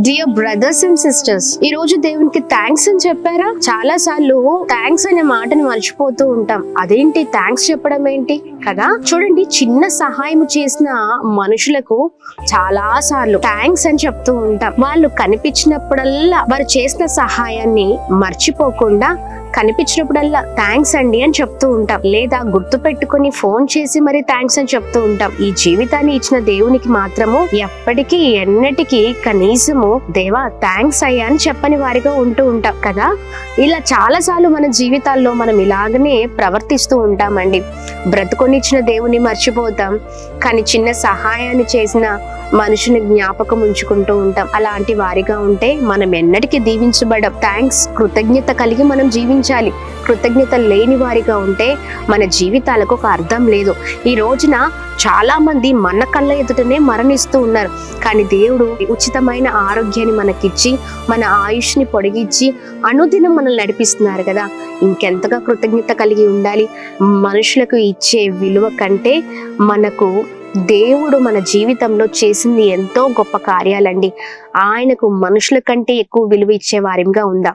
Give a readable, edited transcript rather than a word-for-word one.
Dear brothers and sisters, ఈ రోజు దేవునికి థ్యాంక్స్ అని చెప్పారా? చాలా సార్లు థ్యాంక్స్ అనే మాటను మర్చిపోతూ ఉంటాం. అదేంటి థ్యాంక్స్ చెప్పడం ఏంటి కదా? చూడండి, చిన్న సహాయం చేసిన మనుషులకు చాలా సార్లు థ్యాంక్స్ అని చెప్తూ ఉంటాం. వాళ్ళు కనిపించినప్పుడల్లా వారు చేసిన సహాయాన్ని మర్చిపోకుండా కనిపించినప్పుడల్లా థ్యాంక్స్ అండి అని చెప్తూ ఉంటాం. లేదా గుర్తు పెట్టుకుని ఫోన్ చేసి మరి థ్యాంక్స్ అని చెప్తూ ఉంటాం. ఈ జీవితాన్ని ఇచ్చిన దేవునికి మాత్రము ఎప్పటికీ ఎన్నటికీ కనీసము దేవా థ్యాంక్స్ అయ్యా అని చెప్పని వారిగా ఉంటూ ఉంటాం కదా. ఇలా చాలా సార్లు మన జీవితాల్లో మనం ఇలాగనే ప్రవర్తిస్తూ ఉంటామండి. బ్రతుకొనిచ్చిన దేవుని మర్చిపోతాం, కానీ చిన్న సహాయాన్ని చేసిన మనుషుని జ్ఞాపకం ఉంచుకుంటూ ఉంటాం. అలాంటి వారిగా ఉంటే మనం ఎన్నటికీ దీవించబడం. థ్యాంక్స్, కృతజ్ఞత కలిగి మనం జీవించాలి. కృతజ్ఞత లేని వారిగా ఉంటే మన జీవితాలకు ఒక అర్థం లేదు. ఈ రోజున చాలా మంది మన కళ్ళ ఎదుటనే మరణిస్తూ ఉన్నారు. కానీ దేవుడు ఉచితమైన ఆరోగ్యాన్ని మనకిచ్చి మన ఆయుష్ని పొడిగించి అనుదినం మనల్ని నడిపిస్తున్నారు కదా. ఇంకెంతగా కృతజ్ఞత కలిగి ఉండాలి. మనుషులకు ఇచ్చే విలువ కంటే మనకు దేవుడు మన జీవితంలో చేసింది ఎంతో గొప్ప కార్యాలండి. ఆయనకు మనుషుల కంటే ఎక్కువ విలువ ఇచ్చే వారిగా ఉందాం.